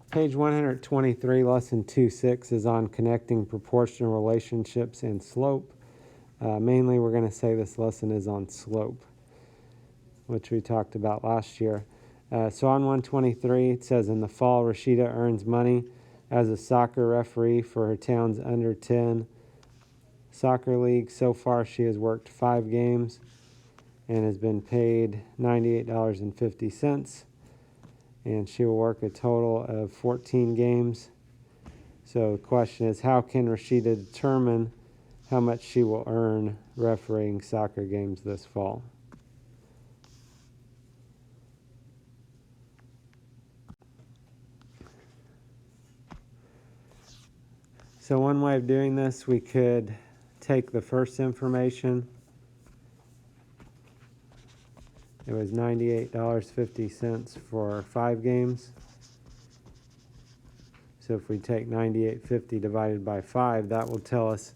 Page 123, lesson 2.6 is on connecting proportional relationships and slope. Mainly we're going to say this lesson is on slope, which we talked about last year. So on 123, it says, in the fall, Rashida earns money as a soccer referee for her town's under 10 soccer league. So far, she has worked 5 games and has been paid $98.50. And she will work a total of 14 games. So the question is, how can Rashida determine how much she will earn refereeing soccer games this fall? So one way of doing this, we could take the first information. It was $98.50 for 5 games. So if we take $98.50 divided by 5, that will tell us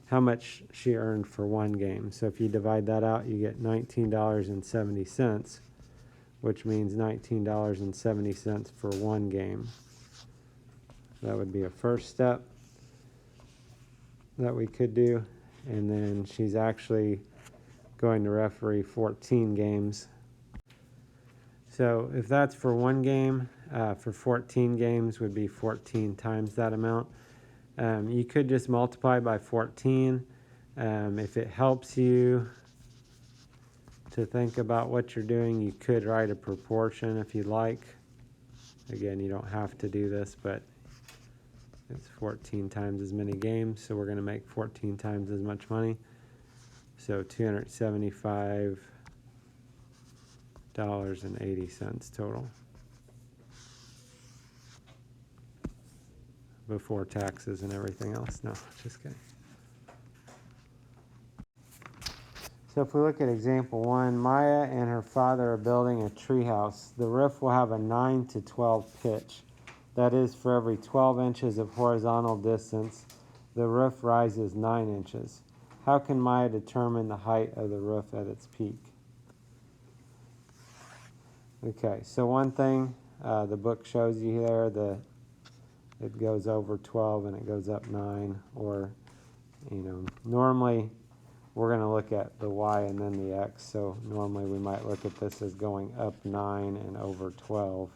how much she earned for 1 game. So if you divide that out, you get $19.70, which means $19.70 for 1 game. That would be a first step that we could do. And then she's actually going to referee 14 games. So if that's for 1 game, for 14 games would be 14 times that amount. You could just multiply by 14. If it helps you to think about what you're doing, you could write a proportion if you'd like. Again, you don't have to do this, but it's 14 times as many games, so we're going to make 14 times as much money. So $275.80 total before taxes and everything else. No, just kidding. So if we look at example 1, Maya and her father are building a treehouse. The roof will have a 9 to 12 pitch. That is, for every 12 inches of horizontal distance, the roof rises 9 inches. How can Maya determine the height of the roof at its peak? Okay, so one thing the book shows you there, it goes over 12 and it goes up 9, or, normally we're going to look at the y and then the x, so normally we might look at this as going up 9 and over 12.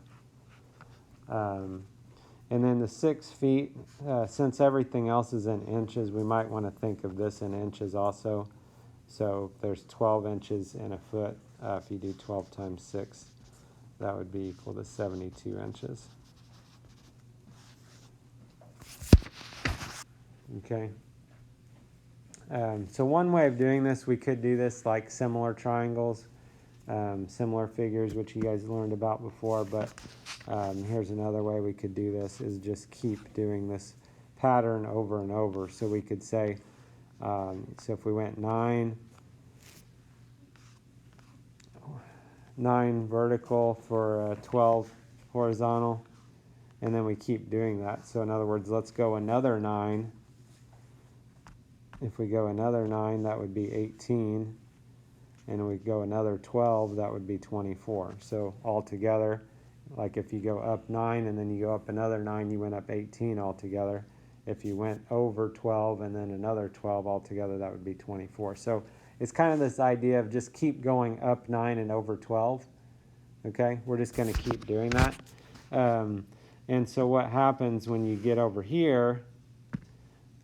And then the 6 feet, since everything else is in inches, we might want to think of this in inches also. So if there's 12 inches in a foot, if you do 12 times 6, that would be equal to 72 inches. Okay. So one way of doing this, we could do this like similar triangles, similar figures, which you guys learned about before, but here's another way we could do this, is just keep doing this pattern over and over. So we could say, so if we went 9 vertical for 12 horizontal, and then we keep doing that. So in other words, let's go another 9. If we go another 9, that would be 18. And we go another 12, that would be 24. So altogether, like if you go up 9 and then you go up another 9, you went up 18 altogether. If you went over 12 and then another 12 altogether, that would be 24. So it's kind of this idea of just keep going up 9 and over 12. Okay, we're just going to keep doing that. And so what happens when you get over here,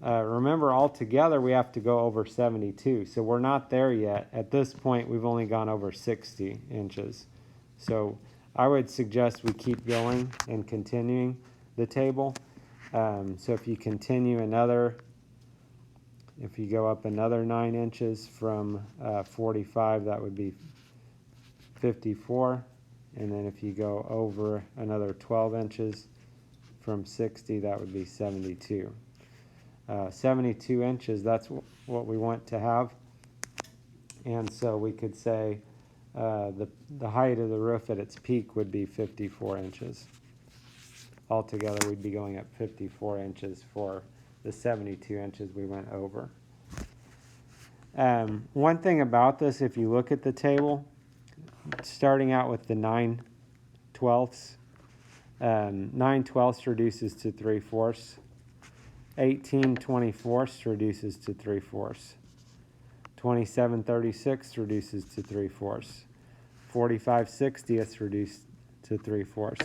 remember altogether we have to go over 72. So we're not there yet. At this point, we've only gone over 60 inches. So I would suggest we keep going and continuing the table. So if you continue if you go up another 9 inches from 45, that would be 54. And then if you go over another 12 inches from 60, that would be 72. 72 inches, that's what we want to have. And so we could say the height of the roof at its peak would be 54 inches. Altogether, we'd be going up 54 inches for the 72 inches we went over. One thing about this, if you look at the table, starting out with the 9/12, 9/12 reduces to 3/4. 18/24 reduces to 3/4. 27/36 reduces to 3/4. 45/60 reduced to 3/4.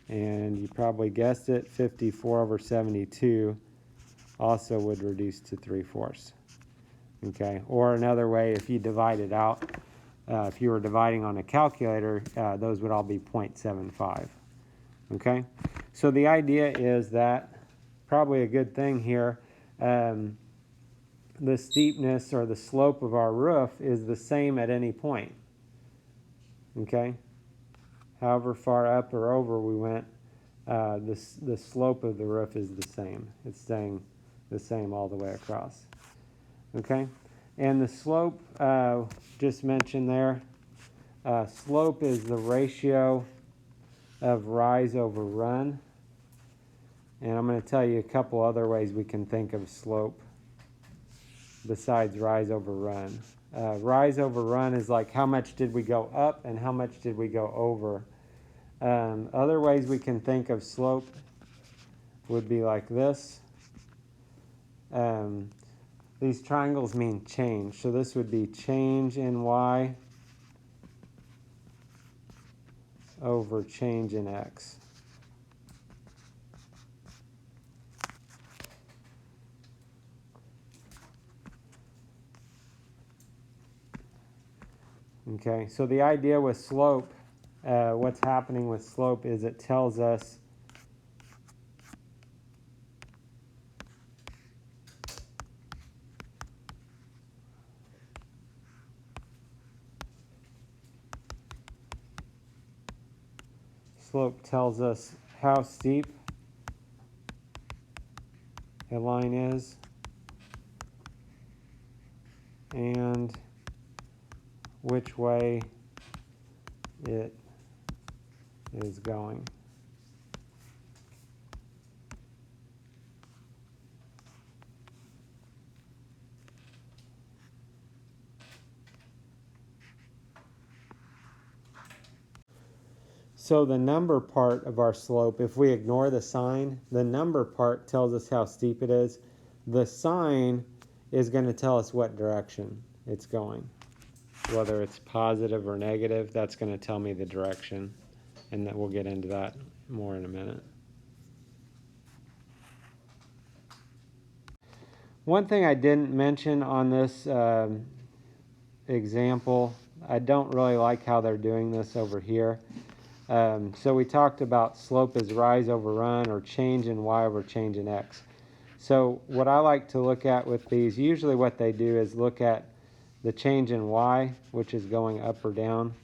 And you probably guessed it, 54/72 also would reduce to 3/4. Okay, or another way, if you divide it out, if you were dividing on a calculator, those would all be 0.75. Okay, so the idea is that, probably a good thing here, the steepness or the slope of our roof is the same at any point. Okay, however far up or over we went, the slope of the roof is the same. It's staying the same all the way across. Okay, and the slope, just mentioned there, slope is the ratio of rise over run. And I'm going to tell you a couple other ways we can think of slope besides rise over run. Rise over run is like how much did we go up and how much did we go over. Other ways we can think of slope would be like this. These triangles mean change. So this would be change in y over change in x. Okay, so the idea with slope, what's happening with slope is it tells us how steep a line is and which way it is going. So the number part of our slope, if we ignore the sign, the number part tells us how steep it is. The sign is going to tell us what direction it's going. Whether it's positive or negative, that's going to tell me the direction. And that we'll get into that more in a minute. One thing I didn't mention on this example, I don't really like how they're doing this over here. So we talked about slope is rise over run, or change in y over change in x. So what I like to look at with these, usually what they do is look at the change in y, which is going up or down,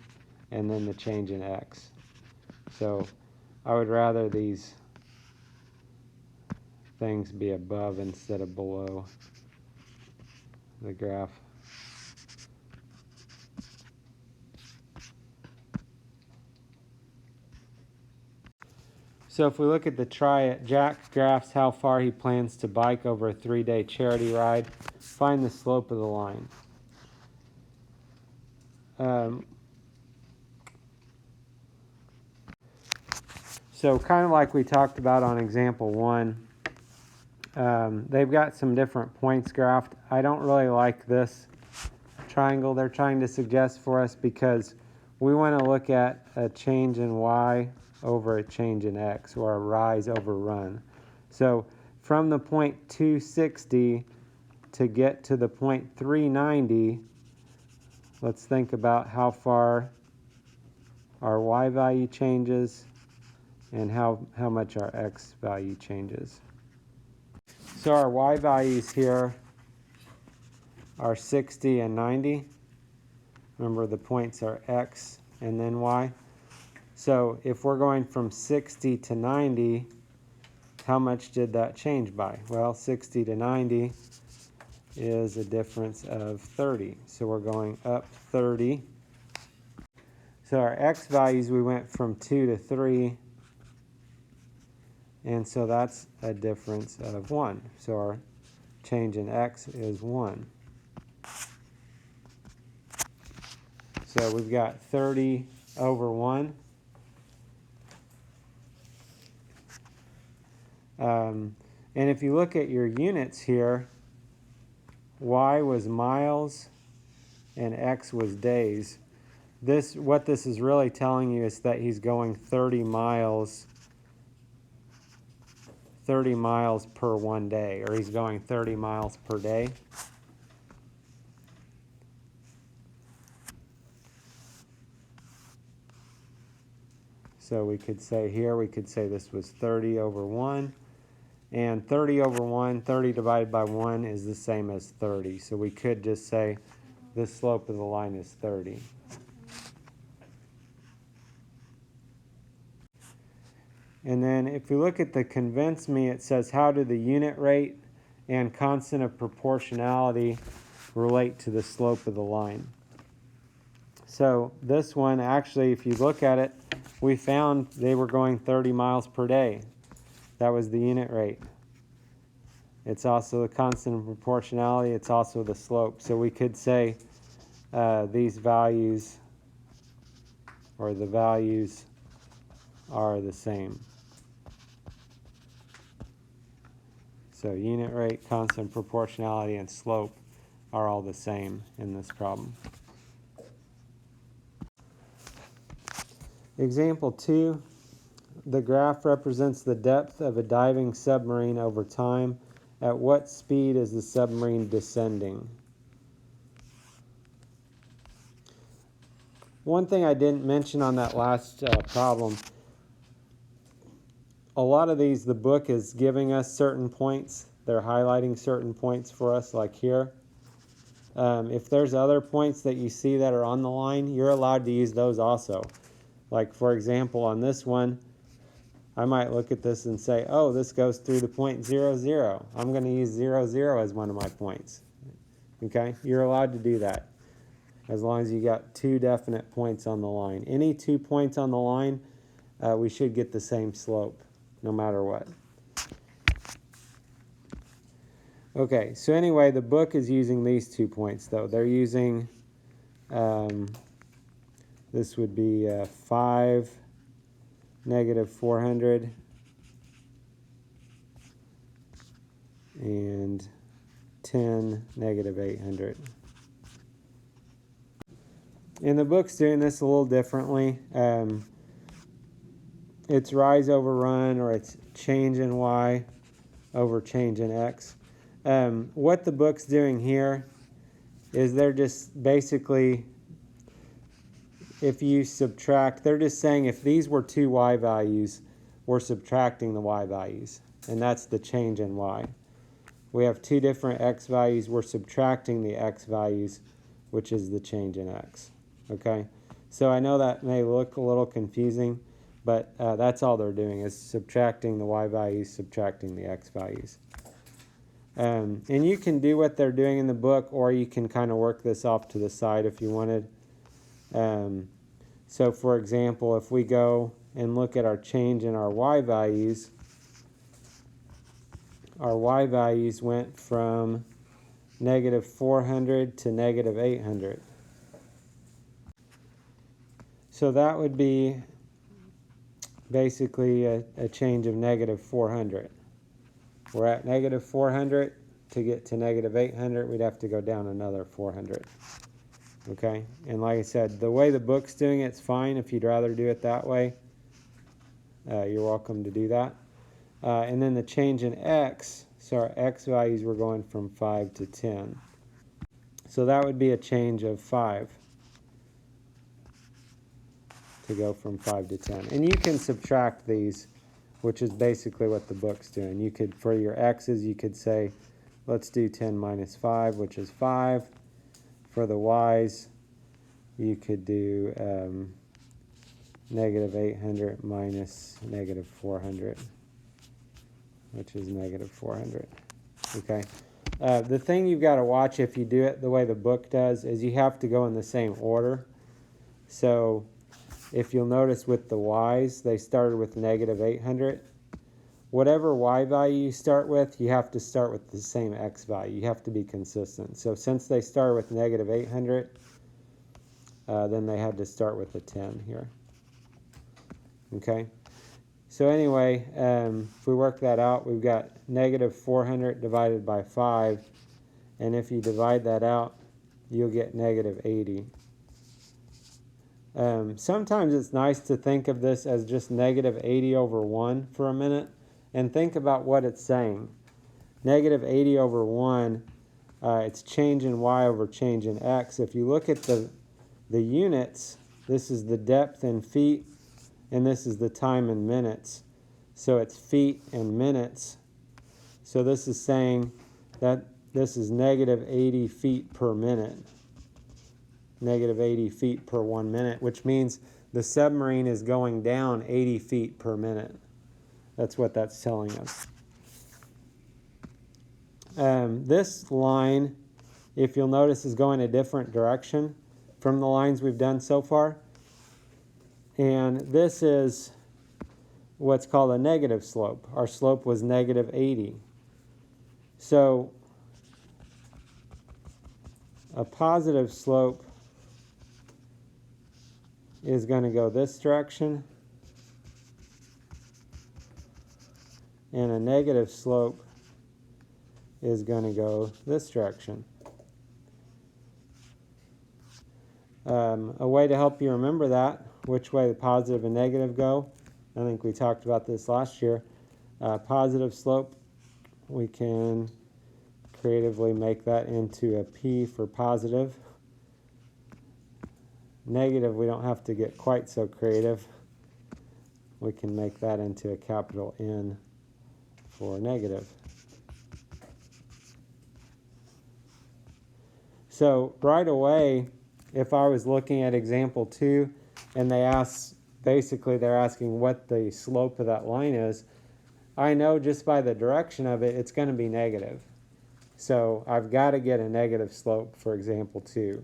and then the change in x. So I would rather these things be above instead of below the graph. So if we look at the try it, Jack graphs how far he plans to bike over a 3-day charity ride. Find the slope of the line. So kind of like we talked about on example 1, they've got some different points graphed. I don't really like this triangle they're trying to suggest for us, because we want to look at a change in y over a change in x, or a rise over run. So from the point 260 to get to the point 390, let's think about how far our y value changes and how much our x value changes. So our y values here are 60 and 90. Remember, the points are x and then y. So if we're going from 60 to 90, how much did that change by? Well, 60 to 90 is a difference of 30. So we're going up 30. So our x values, we went from 2 to 3. And so that's a difference of 1. So our change in x is 1. So we've got 30 over 1. And if you look at your units here, y was miles and x was days. What this is really telling you is that he's going 30 miles per 1 day, or he's going 30 miles per day. So we could say here, we could say this was 30 over 1. And 30 over 1, 30 divided by 1 is the same as 30. So we could just say the slope of the line is 30. And then if we look at the convince me, it says how do the unit rate and constant of proportionality relate to the slope of the line? So this one, actually, if you look at it, we found they were going 30 miles per day. That was the unit rate. It's also the constant of proportionality. It's also the slope. So we could say these values, or the values, are the same. So unit rate, constant proportionality, and slope are all the same in this problem. Example 2, the graph represents the depth of a diving submarine over time. At what speed is the submarine descending? One thing I didn't mention on that last problem, a lot of these, the book is giving us certain points. They're highlighting certain points for us, like here. If there's other points that you see that are on the line, you're allowed to use those also. Like, for example, on this one, I might look at this and say, oh, this goes through the point 0, 0. I'm going to use 0, 0 as one of my points. Okay? You're allowed to do that, as long as you got 2 definite points on the line. Any 2 points on the line, we should get the same slope, no matter what. Okay, so anyway, the book is using these 2 points, though. They're using, this would be 5, negative 400, and 10, negative 800. And the book's doing this a little differently. It's rise over run, or it's change in y over change in x. What the book's doing here is they're just basically, if you subtract, they're just saying if these were 2 y values, we're subtracting the y values, and that's the change in y. We have 2 different x values, we're subtracting the x values, which is the change in x. Okay, so I know that may look a little confusing, but that's all they're doing, is subtracting the y values, subtracting the x values. And you can do what they're doing in the book, or you can kind of work this off to the side if you wanted. So for example, if we go and look at our change in our y values went from negative 400 to negative 800. So that would be basically a change of negative 400. We're at negative 400. To get to negative 800, we'd have to go down another 400. Okay, and like I said, the way the book's doing it's fine. If you'd rather do it that way, you're welcome to do that. And then the change in x, so our x values were going from 5 to 10. So that would be a change of 5 to go from 5 to 10. And you can subtract these, which is basically what the book's doing. You could, for your x's, you could say, let's do 10 minus 5, which is 5. For the y's, you could do negative 800 minus negative 400, which is negative 400. Okay. The thing you've got to watch if you do it the way the book does is you have to go in the same order. So if you'll notice with the y's, they started with negative 800. Whatever y value you start with, you have to start with the same x value. You have to be consistent. So since they started with negative 800, then they had to start with a 10 here. Okay? So anyway, if we work that out, we've got negative 400 divided by 5. And if you divide that out, you'll get negative 80. Sometimes it's nice to think of this as just negative 80 over 1 for a minute and think about what it's saying. Negative 80 over 1, it's change in y over change in x. If you look at the units, this is the depth in feet, and this is the time in minutes. So it's feet and minutes. So this is saying that this is negative 80 feet per minute. Negative 80 feet per 1 minute, which means the submarine is going down 80 feet per minute. That's what that's telling us. This line, if you'll notice, is going a different direction from the lines we've done so far. And this is what's called a negative slope. Our slope was negative 80. So a positive slope is going to go this direction, and a negative slope is going to go this direction. A way to help you remember that, which way the positive and negative go, I think we talked about this last year. Positive slope, we can creatively make that into a P for positive. Negative, we don't have to get quite so creative. We can make that into a capital N for negative. So right away, if I was looking at example 2 and they ask, basically they're asking what the slope of that line is, I know just by the direction of it, it's going to be negative. So I've got to get a negative slope for example 2.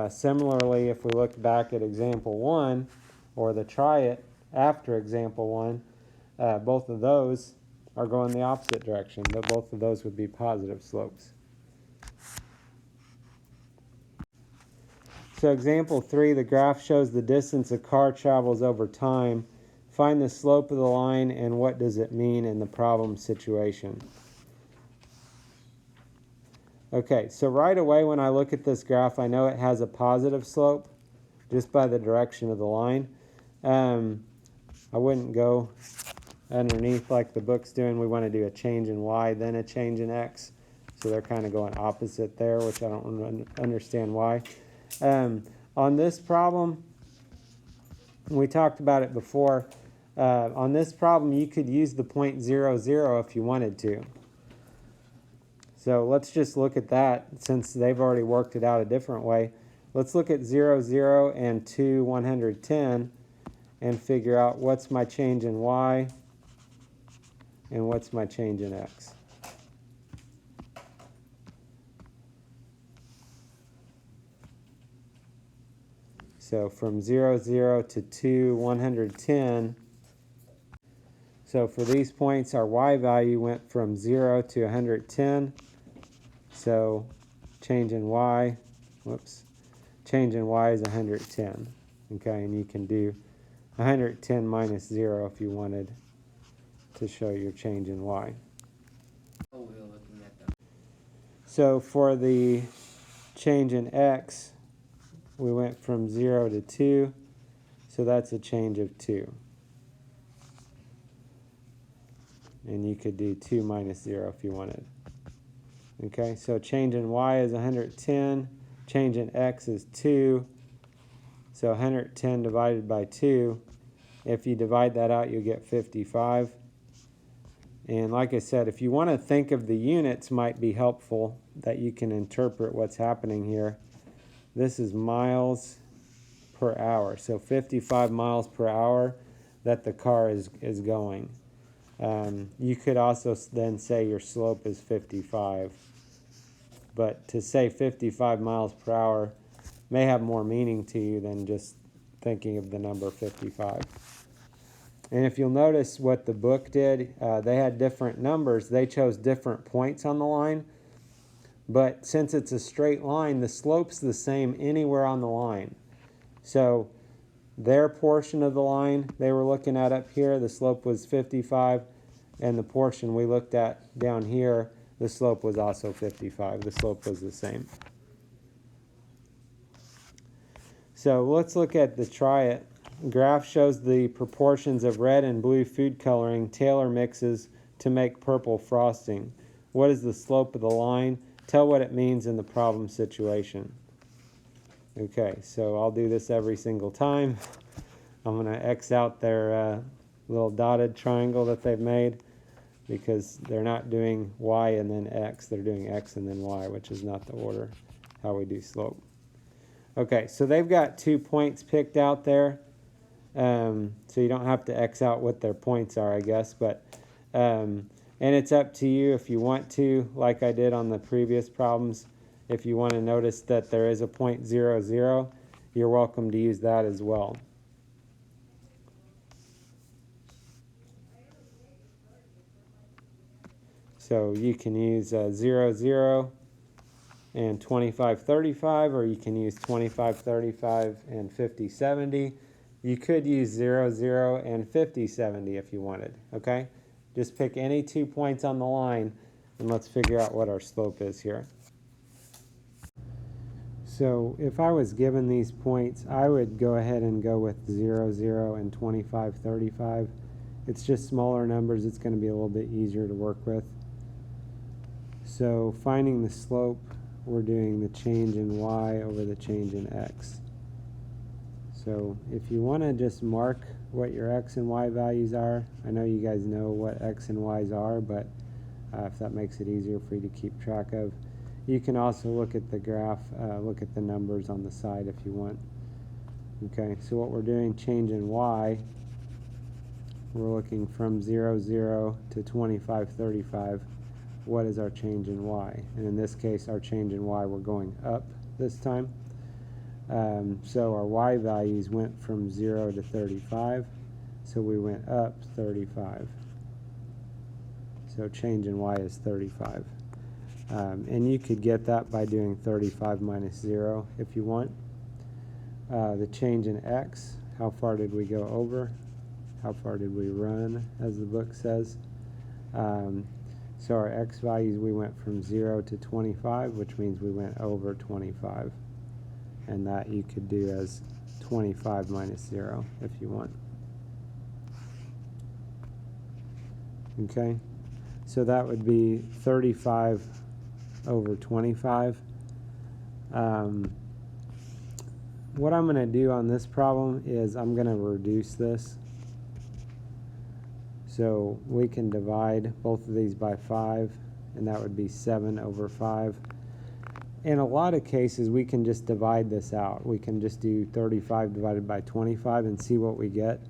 Similarly, if we look back at example 1, or the try it after example 1, both of those are going the opposite direction, but both of those would be positive slopes. So example 3, the graph shows the distance a car travels over time. Find the slope of the line and what does it mean in the problem situation. Okay, so right away when I look at this graph, I know it has a positive slope just by the direction of the line. I wouldn't go underneath like the book's doing. We want to do a change in y, then a change in x. So they're kind of going opposite there, which I don't understand why. On this problem, we talked about it before. On this problem, you could use the point 0, 0 if you wanted to. So let's just look at that since they've already worked it out a different way. Let's look at 0, 0 and 2, 110 and figure out what's my change in y and what's my change in x. So from 0, 0 to 2, 110. So for these points, our y value went from 0 to 110. So change in y, change in y is 110. Okay, and you can do 110 minus 0 if you wanted to show your change in y. So for the change in x, we went from 0 to 2, so that's a change of 2. And you could do 2 minus 0 if you wanted. Okay, so change in y is 110, change in x is 2, so 110 divided by 2, if you divide that out, you'll get 55. And like I said, if you want to think of the units, might be helpful that you can interpret what's happening here. This is miles per hour, so 55 miles per hour that the car is going. You could also then say your slope is 55. But to say 55 miles per hour may have more meaning to you than just thinking of the number 55. And if you'll notice what the book did, they had different numbers. They chose different points on the line. But since it's a straight line, the slope's the same anywhere on the line. So their portion of the line they were looking at up here, the slope was 55, and the portion we looked at down here, the slope was also 55. The slope was the same. So let's look at the try it. Graph shows the proportions of red and blue food coloring Taylor mixes to make purple frosting. What is the slope of the line? Tell what it means in the problem situation. Okay, so I'll do this every single time. I'm going to X out their little dotted triangle that they've made, because they're not doing Y and then X, they're doing X and then Y, which is not the order how we do slope. Okay, so they've got 2 points picked out there, so you don't have to X out what their points are, I guess, but and it's up to you if you want to, like I did on the previous problems. If you want to notice that there is a point 0, 0, you're welcome to use that as well. So you can use 0, 0 and 25, 35, or you can use 25, 35 and 50, 70. You could use 0, 0 and 50, 70 if you wanted, okay? Just pick any 2 points on the line, and let's figure out what our slope is here. So if I was given these points, I would go ahead and go with 0, 0 and 25, 35. It's just smaller numbers. It's going to be a little bit easier to work with. So finding the slope, we're doing the change in y over the change in x. So if you want to just mark what your x and y values are, I know you guys know what x and y's are, but if that makes it easier for you to keep track of. You can also look at the graph, look at the numbers on the side if you want. Okay, so what we're doing, change in y, we're looking from 0, 0 to 25, 35. What is our change in y? And in this case, our change in y, we're going up this time. So our y values went from 0 to 35, so we went up 35. So change in y is 35. And you could get that by doing 35 minus 0 if you want. The change in x, how far did we go over? How far did we run, as the book says? So our x values, we went from 0 to 25, which means we went over 25. And that you could do as 25 minus 0 if you want. Okay, so that would be 35 over 25. What I'm going to do on this problem is I'm going to reduce this. So we can divide both of these by 5, and that would be 7 over 5. In a lot of cases, we can just divide this out. We can just do 35 divided by 25 and see what we get.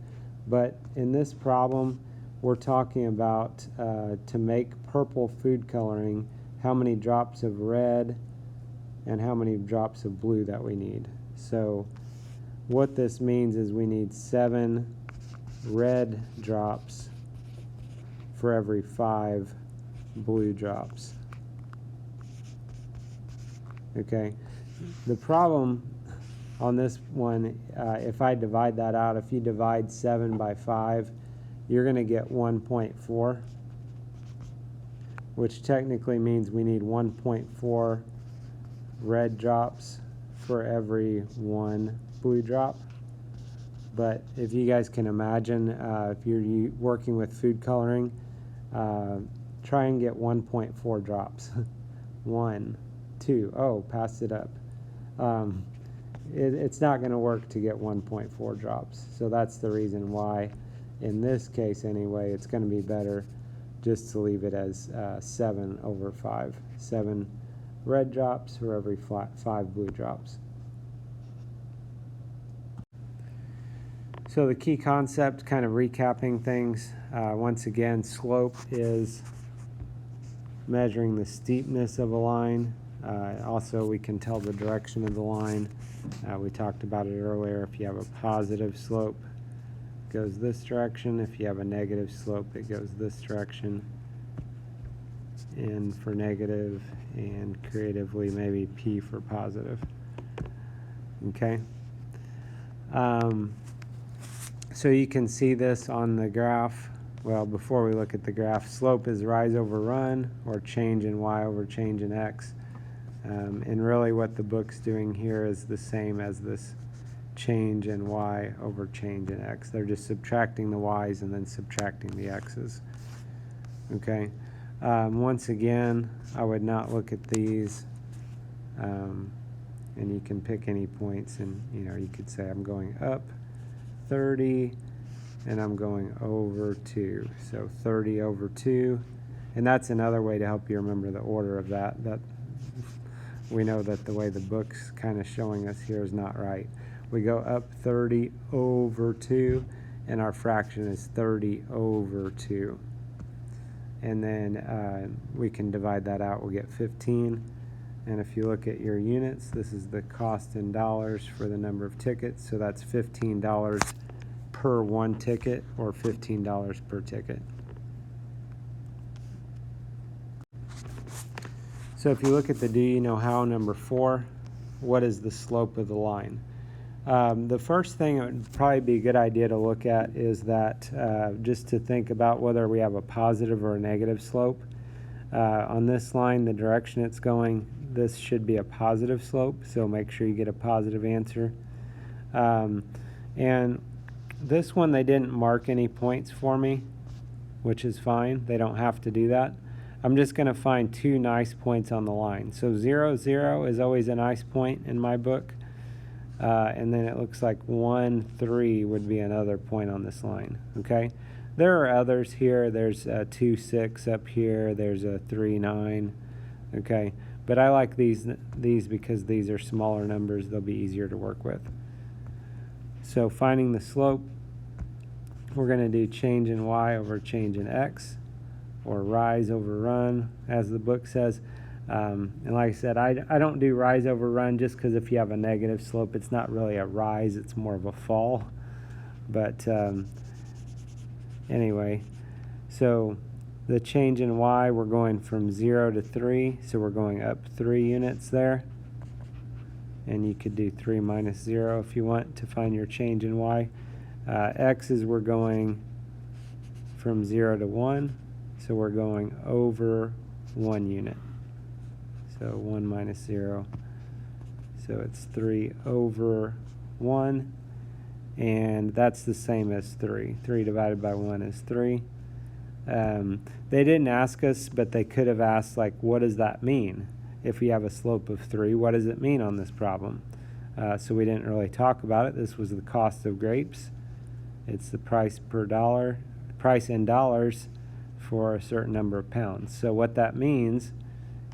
But in this problem, we're talking about to make purple food coloring, how many drops of red and how many drops of blue that we need. So what this means is we need 7 red drops for every 5 blue drops. Okay, the problem on this one, if I divide that out, if you divide 7 by 5, you're going to get 1.4, which technically means we need 1.4 red drops for every 1 blue drop. But if you guys can imagine, if you're working with food coloring, try and get 1.4 drops. 1, 2, oh, passed it up. It's not going to work to get 1.4 drops. So that's the reason why, in this case anyway, it's going to be better just to leave it as 7 over 5. 7 red drops for every 5 blue drops. So the key concept, kind of recapping things, once again, slope is measuring the steepness of a line. Also, we can tell the direction of the line. We talked about it earlier. If you have a positive slope, it goes this direction. If you have a negative slope, it goes this direction. N for negative, and creatively maybe P for positive. Okay. So you can see this on the graph. Well, before we look at the graph, slope is rise over run, or change in y over change in x. And really what the book's doing here is the same as this change in y over change in x. They're just subtracting the y's and then subtracting the x's. Okay. Once again, I would not look at these. And you can pick any points, and you could say I'm going up 30 and I'm going over 2. So 30 over 2. And that's another way to help you remember the order of that. We know that the way the book's kind of showing us here is not right. We go up 30 over 2, and our fraction is 30 over 2. And then we can divide that out. We'll get 15. And if you look at your units, this is the cost in dollars for the number of tickets. So that's $15 per one ticket, or $15 per ticket. So if you look at the do you know how number 4, what is the slope of the line? The first thing it would probably be a good idea to look at is that just to think about whether we have a positive or a negative slope. On this line, the direction it's going, this should be a positive slope, so make sure you get a positive answer. And this one, they didn't mark any points for me, which is fine. They don't have to do that. I'm just going to find 2 nice points on the line. So 0, 0 is always a nice point in my book. And then it looks like 1, 3 would be another point on this line. Okay. There are others here. There's a 2, 6 up here. There's a 3, 9. Okay. But I like these because these are smaller numbers. They'll be easier to work with. So finding the slope, we're going to do change in y over change in x, or rise over run, as the book says. And like I said, I don't do rise over run just because if you have a negative slope, it's not really a rise, it's more of a fall. But anyway, so the change in y, we're going from 0 to 3, so we're going up 3 units there. And you could do 3 minus 0 if you want to find your change in y. X's, we're going from 0 to 1, so we're going over 1 unit. So 1 minus 0, so it's 3 over 1, and that's the same as 3. 3 divided by 1 is 3. They didn't ask us, but they could have asked, like, what does that mean? If we have a slope of 3, what does it mean on this problem? So we didn't really talk about it. This was the cost of grapes. It's the price per dollar, price in dollars for a certain number of pounds. So what that means,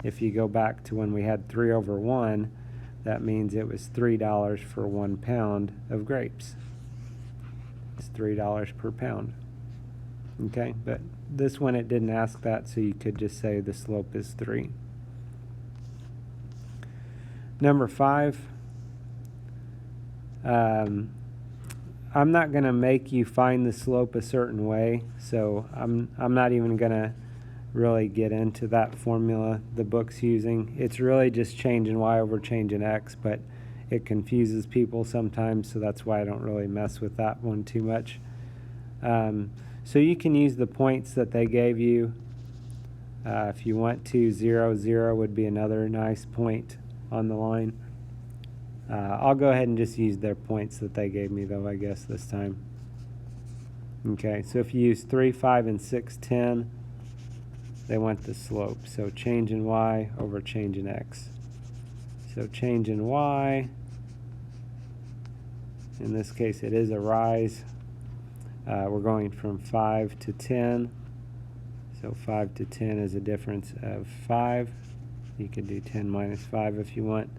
if you go back to when we had 3 over 1, that means it was $3 for 1 pound of grapes. It's $3 per pound. Okay, but this one it didn't ask that, so you could just say the slope is 3. Number 5, I'm not going to make you find the slope a certain way, so I'm not even going to really get into that formula the book's using. It's really just change in y over change in x, but it confuses people sometimes, so that's why I don't really mess with that one too much. So you can use the points that they gave you. If you want to, 0, 0 would be another nice point on the line. I'll go ahead and just use their points that they gave me, though, I guess, this time. Okay, so if you use 3, 5, and 6, 10, they want the slope. So change in y over change in x. So change in y, in this case it is a rise. We're going from 5 to 10. So 5 to 10 is a difference of 5. You could do 10 minus 5 if you want.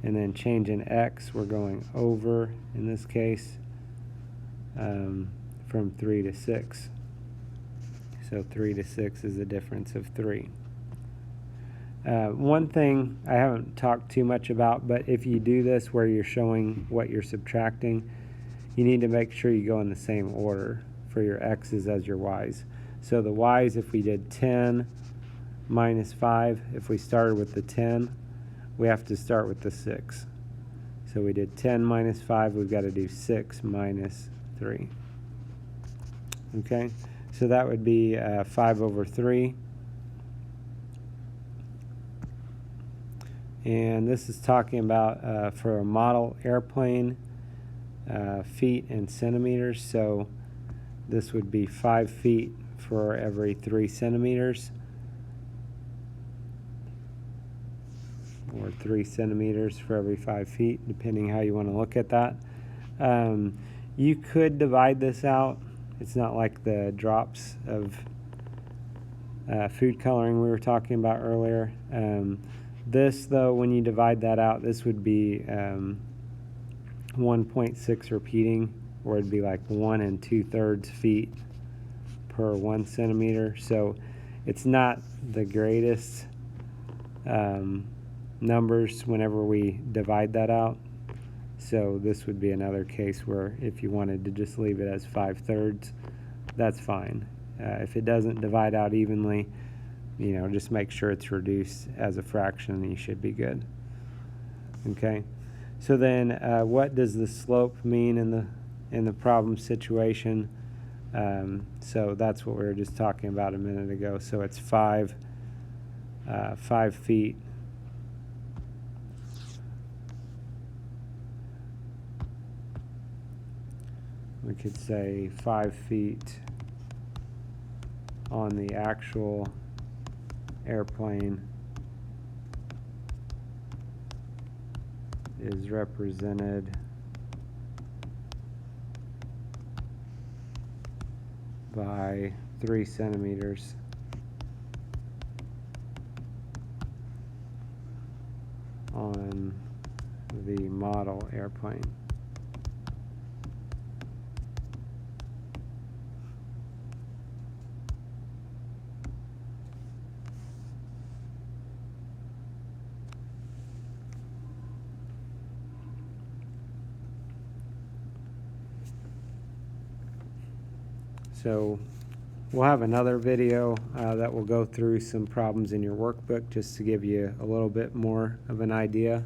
And then change in x, we're going over, in this case, from 3 to 6. So 3 to 6 is a difference of 3. One thing I haven't talked too much about, but if you do this where you're showing what you're subtracting, you need to make sure you go in the same order for your x's as your y's. So the y's, if we did 10 minus 5, if we started with the 10, we have to start with the 6. So we did 10 minus 5, we've got to do 6 minus 3. Okay, so that would be 5 over 3. And this is talking about for a model airplane, feet and centimeters. So this would be 5 feet for every 3 centimeters. Or 3 centimeters for every 5 feet, depending how you want to look at that. You could divide this out. It's not like the drops of food coloring we were talking about earlier. This, though, when you divide that out, this would be 1.6 repeating, or it'd be like 1 2/3 feet per 1 centimeter. So it's not the greatest numbers whenever we divide that out. So this would be another case where if you wanted to just leave it as 5/3, that's fine. If it doesn't divide out evenly, you know, just make sure it's reduced as a fraction and you should be good. Okay, so then what does the slope mean in the problem situation? So that's what we were just talking about a minute ago. So it's 5 feet we could say 5 feet on the actual airplane is represented by 3 centimeters on the model airplane. So we'll have another video that will go through some problems in your workbook just to give you a little bit more of an idea, a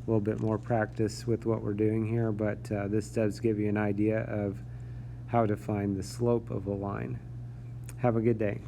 little bit more practice with what we're doing here, but this does give you an idea of how to find the slope of a line. Have a good day.